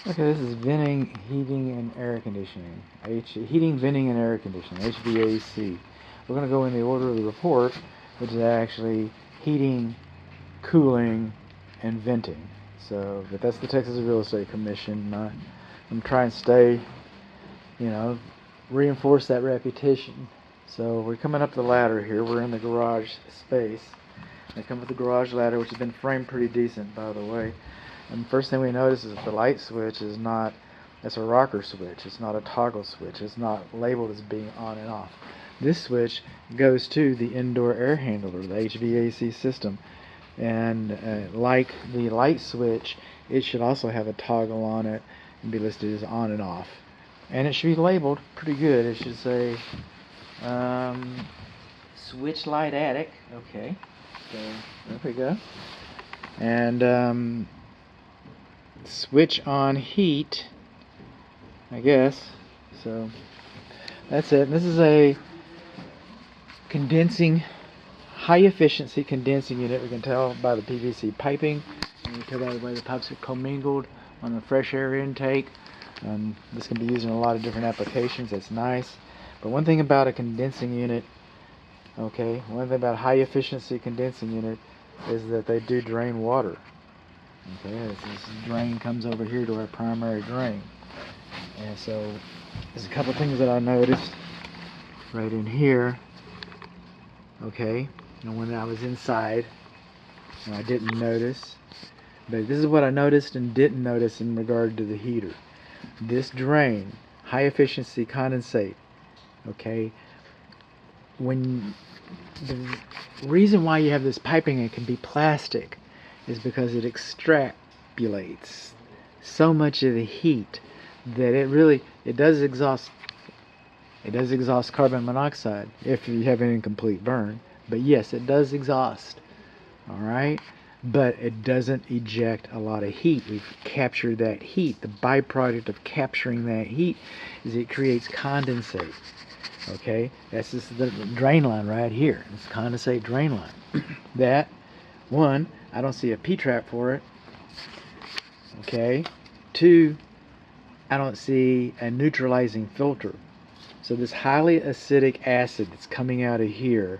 Okay, this is venting, heating, and air conditioning. Heating, venting, and air conditioning, HVAC. We're going to go in the order of the report, which is actually heating, cooling, and venting. So, but that's the Texas Real Estate Commission. I'm trying to stay, reinforce that reputation. So we're coming up the ladder here. We're in the garage space. I come with the garage ladder, which has been framed pretty decent, by the way. And the first thing we notice is that the light switch is not, it's a rocker switch. It's not a toggle switch. It's not labeled as being on and off. This switch goes to the indoor air handler, the HVAC system. And like the light switch, it should also have a toggle on it and be listed as on and off. And it should be labeled pretty good. It should say switch light attic. Okay, so there we go. And switch on heat, I guess. So that's it. This is a condensing, high efficiency condensing unit. We can tell by the PVC piping, and we can tell by the way the pipes are commingled on the fresh air intake. This can be used in a lot of different applications. That's nice. But one thing about a condensing unit, okay, one thing about high efficiency condensing unit is that they do drain water. Okay, this drain comes over here to our primary drain. And so there's a couple things that I noticed right in here. Okay, and when I was inside, and I didn't notice, but this is what I noticed and didn't notice in regard to the heater. This drain, high efficiency condensate, okay, when the reason why you have this piping, it can be plastic, is because it extrapolates so much of the heat that it does exhaust carbon monoxide if you have an incomplete burn. But yes, it does exhaust, all right, but it doesn't eject a lot of heat. We've captured that heat. The byproduct of capturing that heat is it creates condensate. Okay, that's just the drain line right here. It's condensate drain line. That one, I don't see a P-trap for it. Okay, two, I don't see a neutralizing filter. So this highly acidic acid that's coming out of here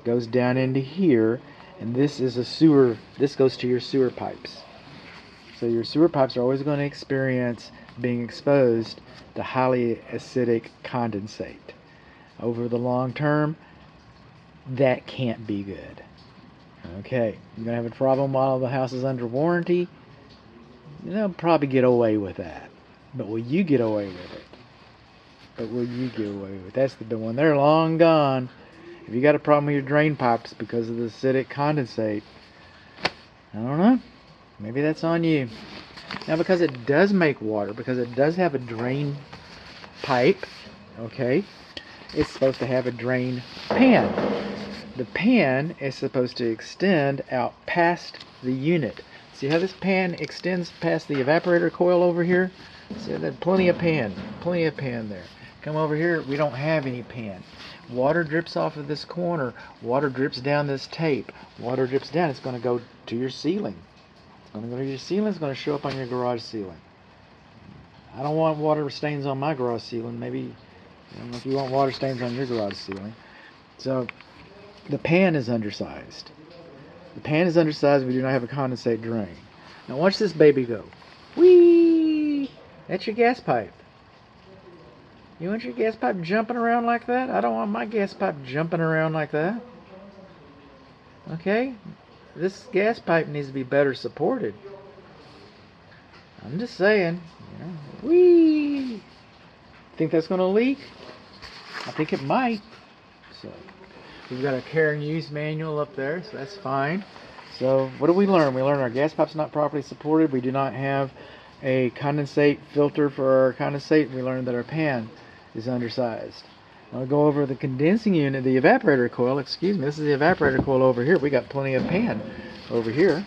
goes down into here, and this is a sewer. This goes to your sewer pipes. So your sewer pipes are always going to experience being exposed to highly acidic condensate. Over the long term, that can't be good. Okay, you're going to have a problem while the house is under warranty. They'll probably get away with that. But will you get away with it? That's the one. They're long gone. If you got a problem with your drain pipes because of the acidic condensate, I don't know. Maybe that's on you. Now, because it does make water, because it does have a drain pipe, okay, it's supposed to have a drain pan. The pan is supposed to extend out past the unit. See how this pan extends past the evaporator coil over here? See, there's plenty of pan there. Come over here, we don't have any pan. Water drips off of this corner. Water drips down this tape. Water drips down. It's going to go to your ceiling. It's going to go to your ceiling. It's going to show up on your garage ceiling. I don't want water stains on my garage ceiling. Maybe, I don't know if you want water stains on your garage ceiling. So the pan is undersized. The pan is undersized. We do not have a condensate drain. Now watch this baby go. Whee! That's your gas pipe. You want your gas pipe jumping around like that? I don't want my gas pipe jumping around like that. Okay? This gas pipe needs to be better supported. I'm just saying. Whee! Think that's going to leak? I think it might. So, we've got a care and use manual up there, so that's fine. So, what did we learn? We learned our gas pipe's not properly supported. We do not have a condensate filter for our condensate. We learned that our pan is undersized. I'll go over the condensing unit, the evaporator coil. Excuse me, this is the evaporator coil over here. We got plenty of pan over here.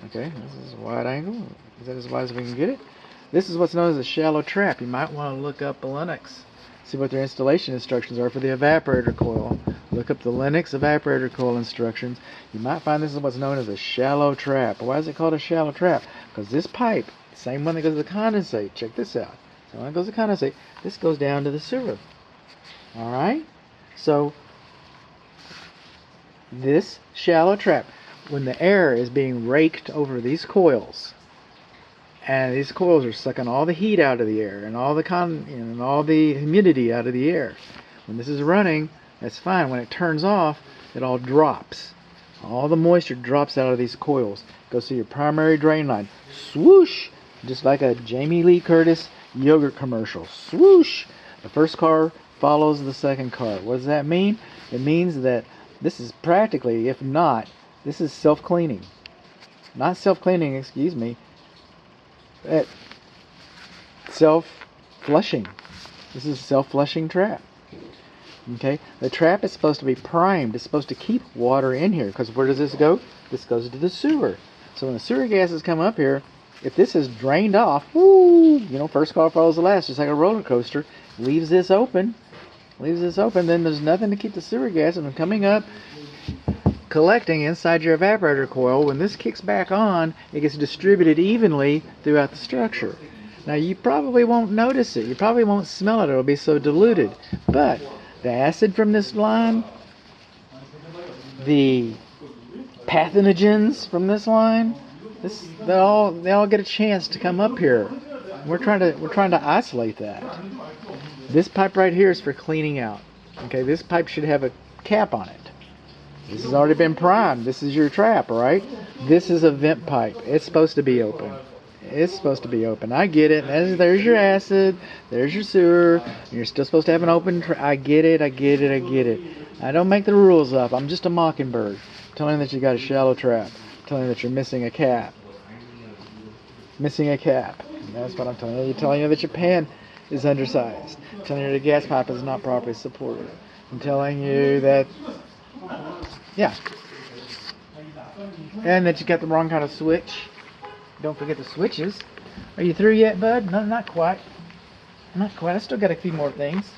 Okay, this is wide angle. Is that as wide as we can get it? This is what's known as a shallow trap. You might want to look up Linux, see what their installation instructions are for the evaporator coil. Look up the Linux evaporator coil instructions. You might find this is what's known as a shallow trap. Why is it called a shallow trap? Because this pipe Same one that goes to the condensate. Check this out. So when it goes to condensate, this goes down to the sewer. Alright? So this shallow trap, when the air is being raked over these coils, and these coils are sucking all the heat out of the air and all the humidity out of the air. When this is running, that's fine. When it turns off, it all drops. All the moisture drops out of these coils. Goes to your primary drain line. Swoosh! Just like a Jamie Lee Curtis yogurt commercial. Swoosh! The first car follows the second car. What does that mean? It means that this is practically, if not, this is self-cleaning. Not self-cleaning, excuse me. Self-flushing. This is a self-flushing trap. Okay? The trap is supposed to be primed. It's supposed to keep water in here. Because where does this go? This goes to the sewer. So when the sewer gases come up here, if this is drained off, woo, first car follows the last, just like a roller coaster, leaves this open, then there's nothing to keep the sewer gas from coming up, collecting inside your evaporator coil. When this kicks back on, it gets distributed evenly throughout the structure. Now you probably won't notice it. You probably won't smell it. It'll be so diluted. But the acid from this line, the pathogens from this line, they all get a chance to come up here. We're trying to isolate that. This pipe right here is for cleaning out. Okay, this pipe should have a cap on it. This has already been primed. This is your trap, right? This is a vent pipe. It's supposed to be open. It's supposed to be open. I get it. There's your acid. There's your sewer. You're still supposed to have an open I get it. I don't make the rules up. I'm just a mockingbird. I'm telling you that you got a shallow trap. I'm telling you that you're missing a cap. That's what I'm telling you. I'm telling you that your pan is undersized. I'm telling you the gas pipe is not properly supported. I'm telling you that, yeah. And that you got the wrong kind of switch. Don't forget the switches. Are you through yet, bud? No, not quite. Not quite. I still got a few more things.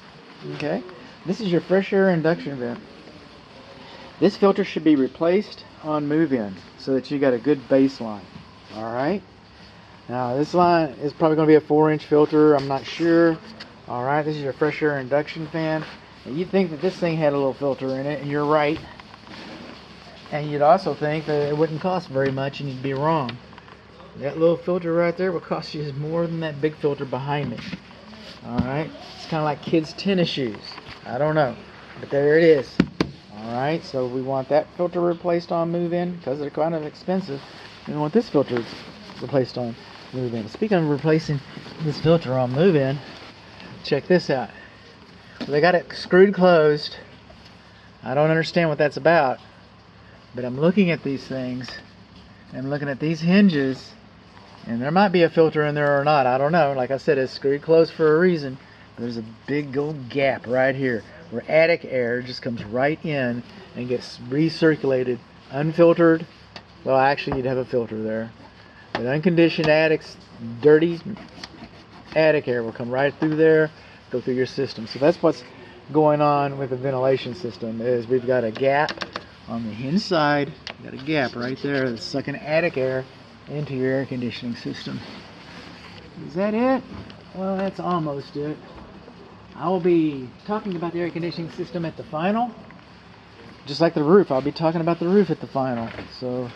Okay. This is your fresh air induction vent. This filter should be replaced on move-in so that you got a good baseline. Alright? Now this line is probably going to be a 4-inch filter. I'm not sure. Alright, this is your fresh air induction fan. And you'd think that this thing had a little filter in it, and you're right. And you'd also think that it wouldn't cost very much, and you'd be wrong. That little filter right there will cost you more than that big filter behind it. Alright? It's kind of like kids' tennis shoes. I don't know. But there it is. Alright, so we want that filter replaced on move-in because they're kind of expensive. We want this filter replaced on move-in. Speaking of replacing this filter on move-in, check this out. They got it screwed closed. I don't understand what that's about. But I'm looking at these things. I'm looking at these hinges. And there might be a filter in there or not. I don't know. Like I said, it's screwed closed for a reason. There's a big old gap right here where attic air just comes right in and gets recirculated, unfiltered. Well, actually, you'd have a filter there. But unconditioned attics, dirty attic air will come right through there, go through your system. So that's what's going on with the ventilation system. Is we've got a gap on the hinge side. We've got a gap right there that's sucking attic air into your air conditioning system. Is that it? Well, that's almost it. I will be talking about the air conditioning system at the final. Just like the roof, I'll be talking about the roof at the final. So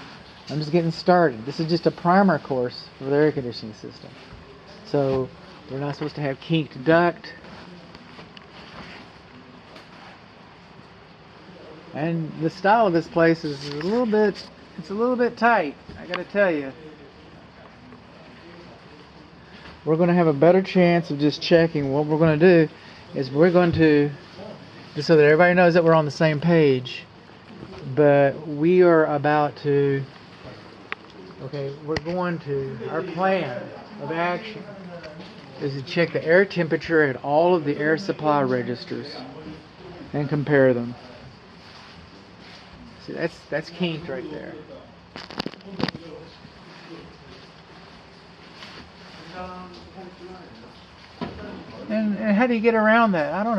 I'm just getting started. This is just a primer course for the air conditioning system. So we're not supposed to have kinked duct. And the style of this place is a little bit tight, I gotta tell you. We're going to have a better chance of just checking. What we're going to do is we're going to, just so that everybody knows that we're on the same page, but we are about to, our plan of action is to check the air temperature at all of the air supply registers and compare them. See, that's kinked right there. And how do you get around that? I don't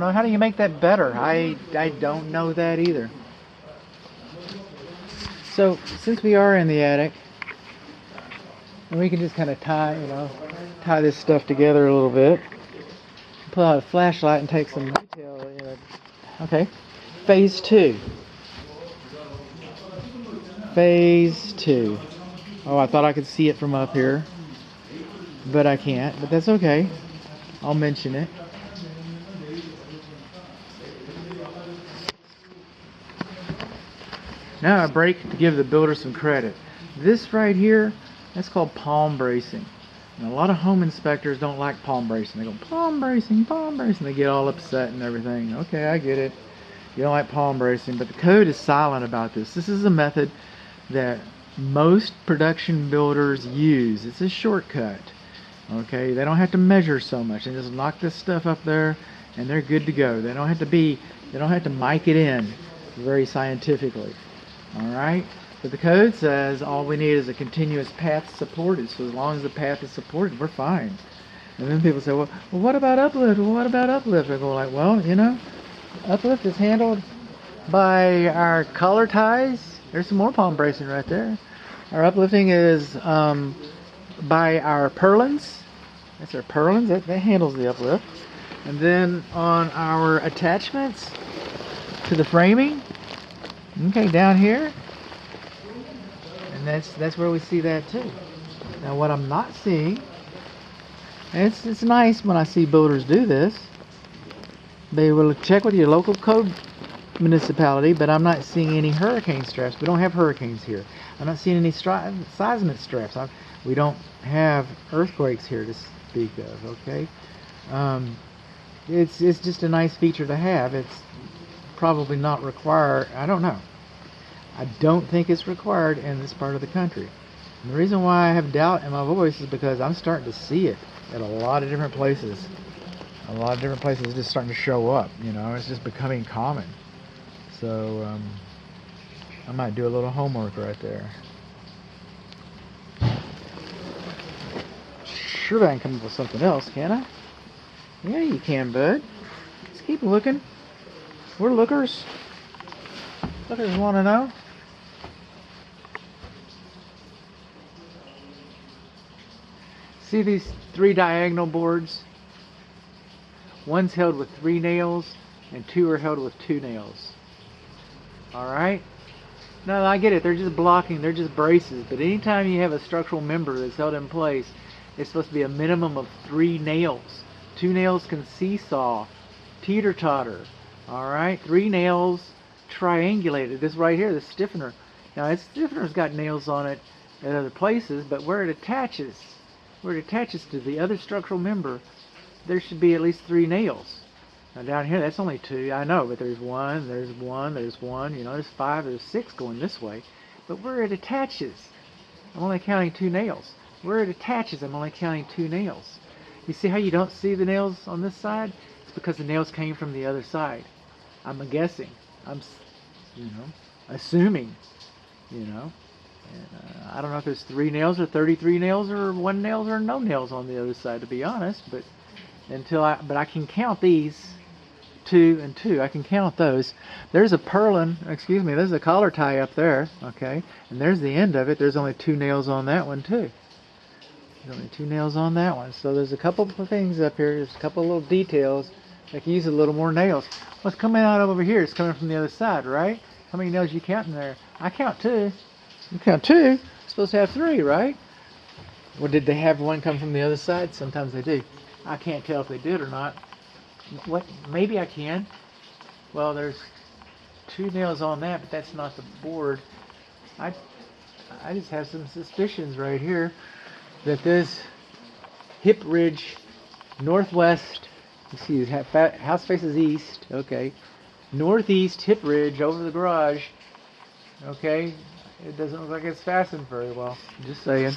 know. How do you make that better? I don't know that either. So, since we are in the attic, And we can just kind of tie this stuff together a little bit. Pull out a flashlight and take some detail. Okay. Phase 2. Phase 2. Oh, I thought I could see it from up here, but I can't. But that's okay. I'll mention it. Now a break to give the builder some credit. This right here, that's called palm bracing. And a lot of home inspectors don't like palm bracing. They go, palm bracing, palm bracing. They get all upset and everything. Okay, I get it. You don't like palm bracing, but the code is silent about this. This is a method that most production builders use. It's a shortcut. Okay, they don't have to measure so much. They just knock this stuff up there and they're good to go. They don't have to mic it in very scientifically. Alright? But the code says all we need is a continuous path supported. So as long as the path is supported, we're fine. And then people say, well what about uplift? Well, what about uplift? I go like, well, uplift is handled by our collar ties. There's some more palm bracing right there. Our uplifting is by our purlins. That's our purlins. That handles the uplift. And then on our attachments to the framing, okay, down here, and that's where we see that too. Now what I'm not seeing, and it's nice when I see builders do this, they will check with your local code municipality, but I'm not seeing any hurricane straps. We don't have hurricanes here. I'm not seeing any seismic straps. We don't have earthquakes here to speak of, okay? It's just a nice feature to have. It's probably not required. I don't know. I don't think it's required in this part of the country. And the reason why I have doubt in my voice is because I'm starting to see it at a lot of different places. A lot of different places, it's just starting to show up. It's just becoming common. So I might do a little homework right there. Sure, I can come up with something else, can I? Yeah, you can, bud. Let's keep looking. We're lookers. Lookers want to know. See these 3 diagonal boards? One's held with 3 nails and 2 are held with 2 nails. Alright? No, I get it. They're just blocking. They're just braces. But anytime you have a structural member that's held in place, it's supposed to be a minimum of 3 nails. 2 nails can seesaw, teeter-totter. Alright? 3 nails triangulated. This right here, the stiffener. Now, this stiffener's got nails on it at other places, but where it attaches to the other structural member, there should be at least 3 nails. Now down here, that's only 2, I know, but there's 1, there's 1, there's 1, there's 5, there's 6 going this way. But where it attaches, I'm only counting 2 nails. Where it attaches, I'm only counting 2 nails. You see how you don't see the nails on this side? It's because the nails came from the other side. I'm guessing. I'm, assuming, And, I don't know if there's 3 nails or 33 nails or 1 nails or no nails on the other side, to be honest. But I can count these 2 and 2. I can count those. There's a there's a collar tie up there, okay? And there's the end of it. There's only 2 nails on that one too. There's only 2 nails on that one. So there's a couple of things up here. There's a couple of little details that can use a little more nails. What's coming out over here is coming from the other side, right? How many nails you counting there? I count 2. You count 2. You're supposed to have 3, right? Well, did they have one come from the other side? Sometimes they do. I can't tell if they did or not. What? Maybe I can. Well, there's 2 nails on that, but that's not the board. I just have some suspicions right here that this hip ridge northwest, you see the house faces east, okay, northeast hip ridge over the garage, okay, it doesn't look like it's fastened very well, just saying.